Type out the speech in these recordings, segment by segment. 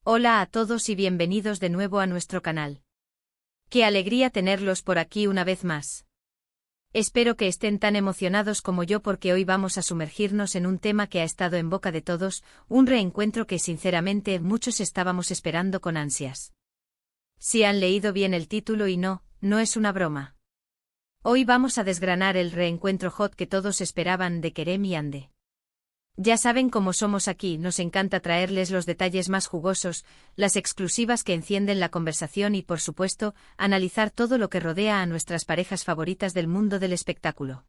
Hola a todos y bienvenidos de nuevo a nuestro canal. Qué alegría tenerlos por aquí una vez más. Espero que estén tan emocionados como yo porque hoy vamos a sumergirnos en un tema que ha estado en boca de todos, un reencuentro que sinceramente muchos estábamos esperando con ansias. Si han leído bien el título y no es una broma. Hoy vamos a desgranar el reencuentro hot que todos esperaban de Kerem y Hande. Ya saben cómo somos aquí, nos encanta traerles los detalles más jugosos, las exclusivas que encienden la conversación y, por supuesto, analizar todo lo que rodea a nuestras parejas favoritas del mundo del espectáculo.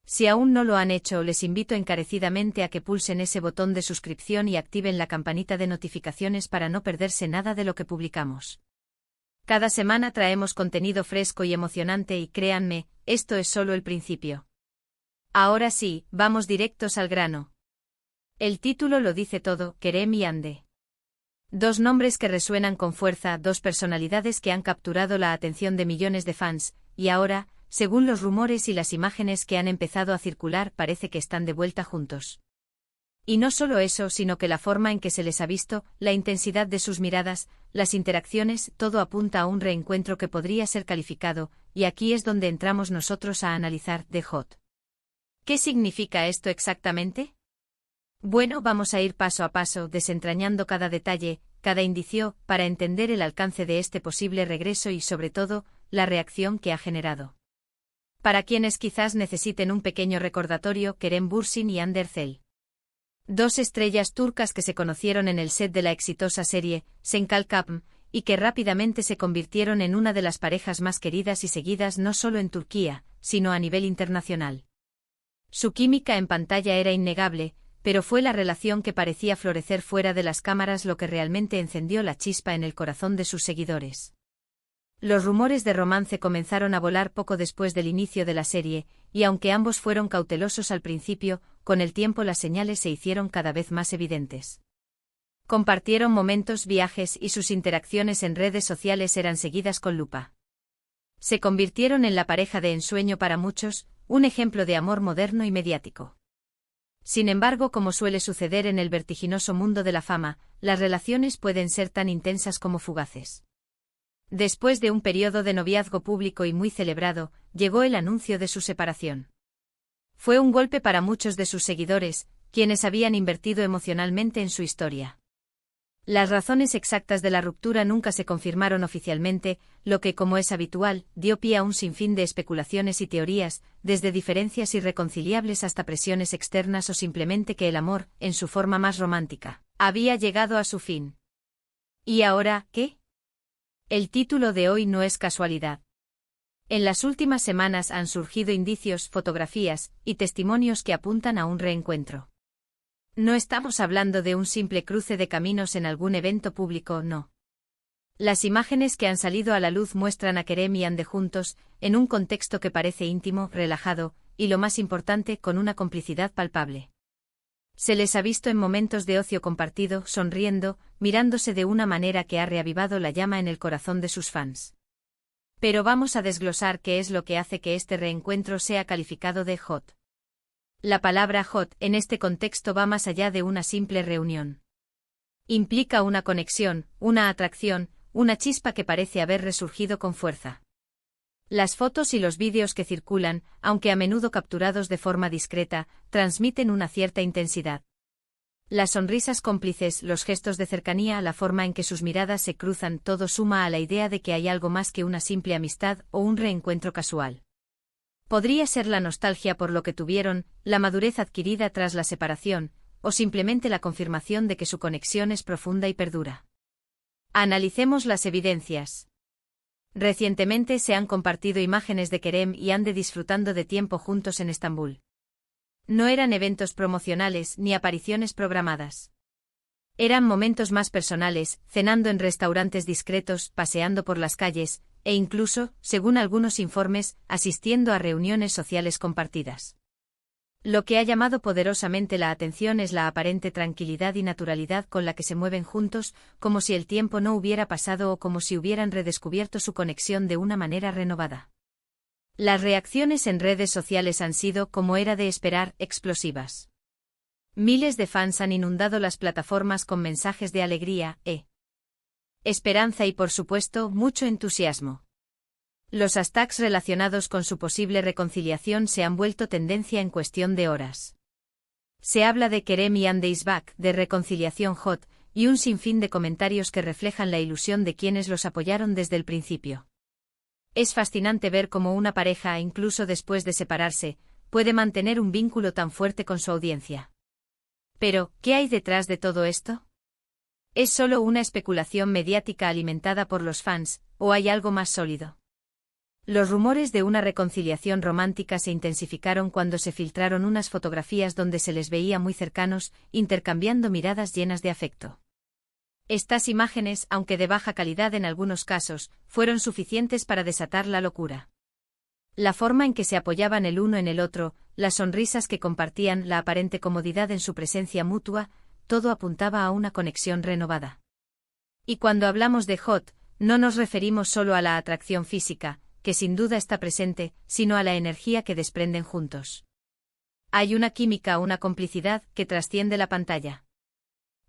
Si aún no lo han hecho, les invito encarecidamente a que pulsen ese botón de suscripción y activen la campanita de notificaciones para no perderse nada de lo que publicamos. Cada semana traemos contenido fresco y emocionante y créanme, esto es solo el principio. Ahora sí, vamos directos al grano. El título lo dice todo, Kerem y Hande. Dos nombres que resuenan con fuerza, dos personalidades que han capturado la atención de millones de fans, y ahora, según los rumores y las imágenes que han empezado a circular, parece que están de vuelta juntos. Y no solo eso, sino que la forma en que se les ha visto, la intensidad de sus miradas, las interacciones, todo apunta a un reencuentro que podría ser calificado, y aquí es donde entramos nosotros a analizar The Hot. ¿Qué significa esto exactamente? Bueno, vamos a ir paso a paso, desentrañando cada detalle, cada indicio, para entender el alcance de este posible regreso y, sobre todo, la reacción que ha generado. Para quienes quizás necesiten un pequeño recordatorio, Kerem Bürsin y Hande Erçel. Dos estrellas turcas que se conocieron en el set de la exitosa serie Sen Kalkapm, y que rápidamente se convirtieron en una de las parejas más queridas y seguidas no solo en Turquía, sino a nivel internacional. Su química en pantalla era innegable, pero fue la relación que parecía florecer fuera de las cámaras lo que realmente encendió la chispa en el corazón de sus seguidores. Los rumores de romance comenzaron a volar poco después del inicio de la serie, y aunque ambos fueron cautelosos al principio, con el tiempo las señales se hicieron cada vez más evidentes. Compartieron momentos, viajes y sus interacciones en redes sociales eran seguidas con lupa. Se convirtieron en la pareja de ensueño para muchos, un ejemplo de amor moderno y mediático. Sin embargo, como suele suceder en el vertiginoso mundo de la fama, las relaciones pueden ser tan intensas como fugaces. Después de un periodo de noviazgo público y muy celebrado, llegó el anuncio de su separación. Fue un golpe para muchos de sus seguidores, quienes habían invertido emocionalmente en su historia. Las razones exactas de la ruptura nunca se confirmaron oficialmente, lo que, como es habitual, dio pie a un sinfín de especulaciones y teorías, desde diferencias irreconciliables hasta presiones externas o simplemente que el amor, en su forma más romántica, había llegado a su fin. ¿Y ahora, qué? El título de hoy no es casualidad. En las últimas semanas han surgido indicios, fotografías y testimonios que apuntan a un reencuentro. No estamos hablando de un simple cruce de caminos en algún evento público, no. Las imágenes que han salido a la luz muestran a Kerem y Hande juntos, en un contexto que parece íntimo, relajado, y lo más importante, con una complicidad palpable. Se les ha visto en momentos de ocio compartido, sonriendo, mirándose de una manera que ha reavivado la llama en el corazón de sus fans. Pero vamos a desglosar qué es lo que hace que este reencuentro sea calificado de hot. La palabra hot en este contexto va más allá de una simple reunión. Implica una conexión, una atracción, una chispa que parece haber resurgido con fuerza. Las fotos y los vídeos que circulan, aunque a menudo capturados de forma discreta, transmiten una cierta intensidad. Las sonrisas cómplices, los gestos de cercanía, la forma en que sus miradas se cruzan, todo suma a la idea de que hay algo más que una simple amistad o un reencuentro casual. Podría ser la nostalgia por lo que tuvieron, la madurez adquirida tras la separación, o simplemente la confirmación de que su conexión es profunda y perdura. Analicemos las evidencias. Recientemente se han compartido imágenes de Kerem y Hande disfrutando de tiempo juntos en Estambul. No eran eventos promocionales ni apariciones programadas. Eran momentos más personales, cenando en restaurantes discretos, paseando por las calles, e incluso, según algunos informes, asistiendo a reuniones sociales compartidas. Lo que ha llamado poderosamente la atención es la aparente tranquilidad y naturalidad con la que se mueven juntos, como si el tiempo no hubiera pasado o como si hubieran redescubierto su conexión de una manera renovada. Las reacciones en redes sociales han sido, como era de esperar, explosivas. Miles de fans han inundado las plataformas con mensajes de alegría, esperanza y por supuesto, mucho entusiasmo. Los hashtags relacionados con su posible reconciliación se han vuelto tendencia en cuestión de horas. Se habla de Kerem y Andy is back, de reconciliación hot, y un sinfín de comentarios que reflejan la ilusión de quienes los apoyaron desde el principio. Es fascinante ver cómo una pareja, incluso después de separarse, puede mantener un vínculo tan fuerte con su audiencia. Pero, ¿qué hay detrás de todo esto? ¿Es solo una especulación mediática alimentada por los fans, o hay algo más sólido? Los rumores de una reconciliación romántica se intensificaron cuando se filtraron unas fotografías donde se les veía muy cercanos, intercambiando miradas llenas de afecto. Estas imágenes, aunque de baja calidad en algunos casos, fueron suficientes para desatar la locura. La forma en que se apoyaban el uno en el otro, las sonrisas que compartían, la aparente comodidad en su presencia mutua, todo apuntaba a una conexión renovada. Y cuando hablamos de hot, no nos referimos solo a la atracción física, que sin duda está presente, sino a la energía que desprenden juntos. Hay una química, una complicidad, que trasciende la pantalla.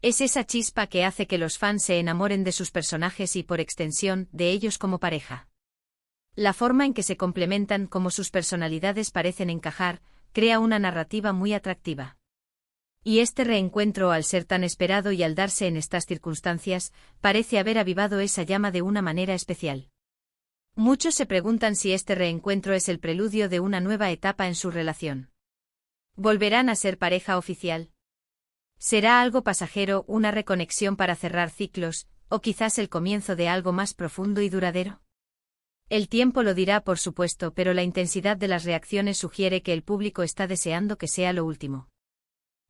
Es esa chispa que hace que los fans se enamoren de sus personajes y, por extensión, de ellos como pareja. La forma en que se complementan, como sus personalidades parecen encajar, crea una narrativa muy atractiva. Y este reencuentro, al ser tan esperado y al darse en estas circunstancias, parece haber avivado esa llama de una manera especial. Muchos se preguntan si este reencuentro es el preludio de una nueva etapa en su relación. ¿Volverán a ser pareja oficial? ¿Será algo pasajero, una reconexión para cerrar ciclos, o quizás el comienzo de algo más profundo y duradero? El tiempo lo dirá, por supuesto, pero la intensidad de las reacciones sugiere que el público está deseando que sea lo último.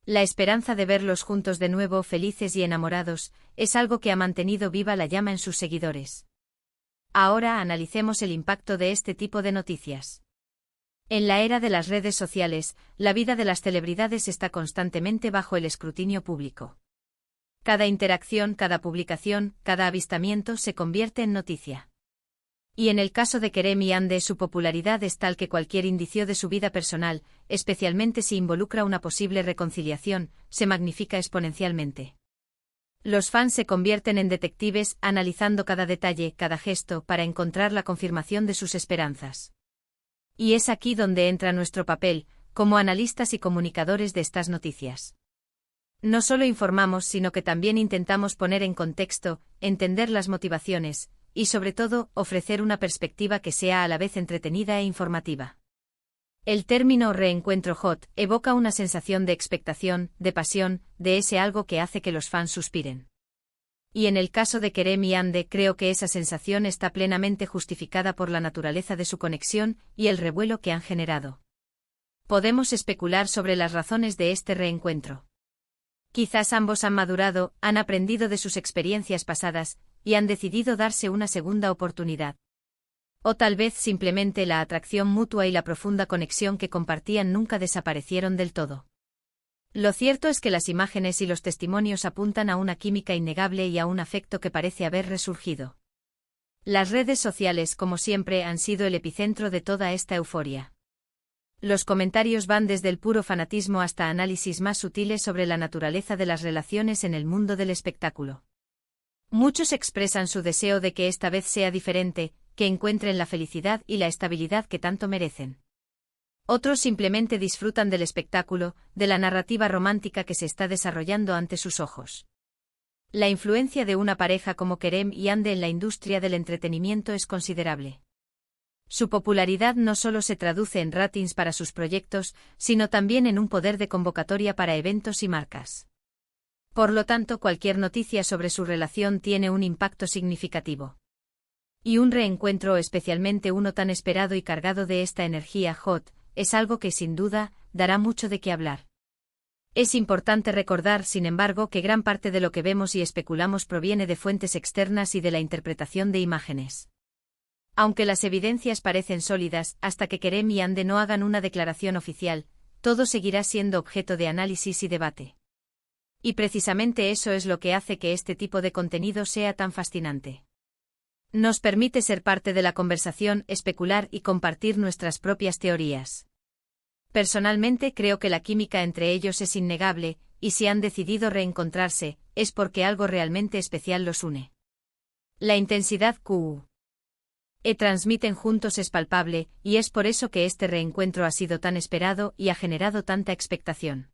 La esperanza de verlos juntos de nuevo, felices y enamorados, es algo que ha mantenido viva la llama en sus seguidores. Ahora analicemos el impacto de este tipo de noticias. En la era de las redes sociales, la vida de las celebridades está constantemente bajo el escrutinio público. Cada interacción, cada publicación, cada avistamiento se convierte en noticia. Y en el caso de Kerem y Andy, su popularidad es tal que cualquier indicio de su vida personal, especialmente si involucra una posible reconciliación, se magnifica exponencialmente. Los fans se convierten en detectives, analizando cada detalle, cada gesto, para encontrar la confirmación de sus esperanzas. Y es aquí donde entra nuestro papel, como analistas y comunicadores de estas noticias. No solo informamos, sino que también intentamos poner en contexto, entender las motivaciones, y sobre todo, ofrecer una perspectiva que sea a la vez entretenida e informativa. El término reencuentro hot evoca una sensación de expectación, de pasión, de ese algo que hace que los fans suspiren. Y en el caso de Kerem y Andy, creo que esa sensación está plenamente justificada por la naturaleza de su conexión y el revuelo que han generado. Podemos especular sobre las razones de este reencuentro. Quizás ambos han madurado, han aprendido de sus experiencias pasadas, y han decidido darse una segunda oportunidad. O tal vez simplemente la atracción mutua y la profunda conexión que compartían nunca desaparecieron del todo. Lo cierto es que las imágenes y los testimonios apuntan a una química innegable y a un afecto que parece haber resurgido. Las redes sociales, como siempre, han sido el epicentro de toda esta euforia. Los comentarios van desde el puro fanatismo hasta análisis más sutiles sobre la naturaleza de las relaciones en el mundo del espectáculo. Muchos expresan su deseo de que esta vez sea diferente, que encuentren la felicidad y la estabilidad que tanto merecen. Otros simplemente disfrutan del espectáculo, de la narrativa romántica que se está desarrollando ante sus ojos. La influencia de una pareja como Kerem y Andy en la industria del entretenimiento es considerable. Su popularidad no solo se traduce en ratings para sus proyectos, sino también en un poder de convocatoria para eventos y marcas. Por lo tanto, cualquier noticia sobre su relación tiene un impacto significativo. Y un reencuentro, especialmente uno tan esperado y cargado de esta energía hot, es algo que sin duda dará mucho de qué hablar. Es importante recordar, sin embargo, que gran parte de lo que vemos y especulamos proviene de fuentes externas y de la interpretación de imágenes. Aunque las evidencias parecen sólidas, hasta que Kerem y Andy no hagan una declaración oficial, todo seguirá siendo objeto de análisis y debate. Y precisamente eso es lo que hace que este tipo de contenido sea tan fascinante. Nos permite ser parte de la conversación, especular y compartir nuestras propias teorías. Personalmente creo que la química entre ellos es innegable, y si han decidido reencontrarse, es porque algo realmente especial los une. La intensidad que transmiten juntos es palpable, y es por eso que este reencuentro ha sido tan esperado y ha generado tanta expectación.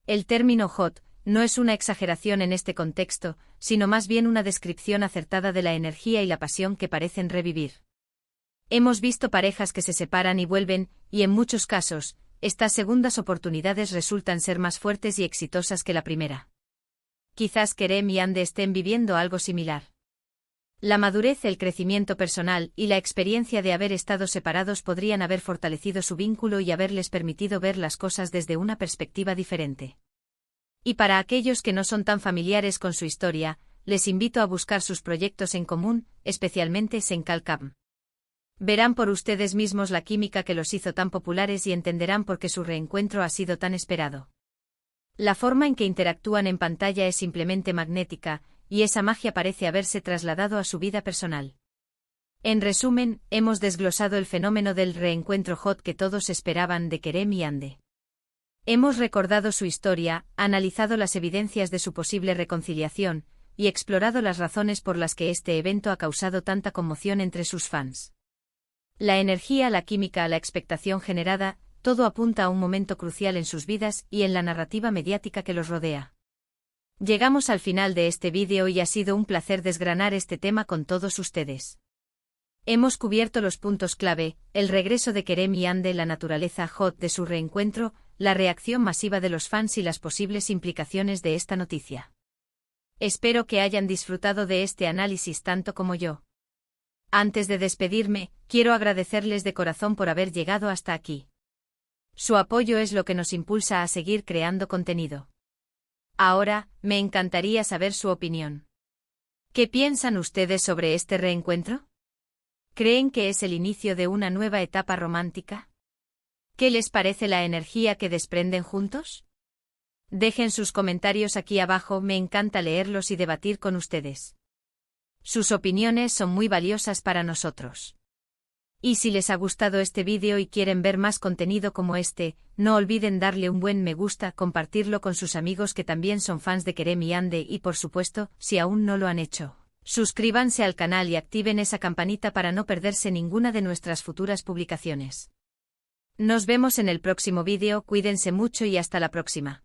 El término hot no es una exageración en este contexto, sino más bien una descripción acertada de la energía y la pasión que parecen revivir. Hemos visto parejas que se separan y vuelven, y en muchos casos, estas segundas oportunidades resultan ser más fuertes y exitosas que la primera. Quizás Kerem y Ande estén viviendo algo similar. La madurez, el crecimiento personal y la experiencia de haber estado separados podrían haber fortalecido su vínculo y haberles permitido ver las cosas desde una perspectiva diferente. Y para aquellos que no son tan familiares con su historia, les invito a buscar sus proyectos en común, especialmente Senkalkam. Verán por ustedes mismos la química que los hizo tan populares y entenderán por qué su reencuentro ha sido tan esperado. La forma en que interactúan en pantalla es simplemente magnética, y esa magia parece haberse trasladado a su vida personal. En resumen, hemos desglosado el fenómeno del reencuentro hot que todos esperaban de Kerem y Ande. Hemos recordado su historia, analizado las evidencias de su posible reconciliación, y explorado las razones por las que este evento ha causado tanta conmoción entre sus fans. La energía, la química, la expectación generada, todo apunta a un momento crucial en sus vidas y en la narrativa mediática que los rodea. Llegamos al final de este vídeo y ha sido un placer desgranar este tema con todos ustedes. Hemos cubierto los puntos clave, el regreso de Kerem y Ande, la naturaleza hot de su reencuentro, la reacción masiva de los fans y las posibles implicaciones de esta noticia. Espero que hayan disfrutado de este análisis tanto como yo. Antes de despedirme, quiero agradecerles de corazón por haber llegado hasta aquí. Su apoyo es lo que nos impulsa a seguir creando contenido. Ahora, me encantaría saber su opinión. ¿Qué piensan ustedes sobre este reencuentro? ¿Creen que es el inicio de una nueva etapa romántica? ¿Qué les parece la energía que desprenden juntos? Dejen sus comentarios aquí abajo, me encanta leerlos y debatir con ustedes. Sus opiniones son muy valiosas para nosotros. Y si les ha gustado este vídeo y quieren ver más contenido como este, no olviden darle un buen me gusta, compartirlo con sus amigos que también son fans de Kerem y Ande y por supuesto, si aún no lo han hecho, suscríbanse al canal y activen esa campanita para no perderse ninguna de nuestras futuras publicaciones. Nos vemos en el próximo vídeo, cuídense mucho y hasta la próxima.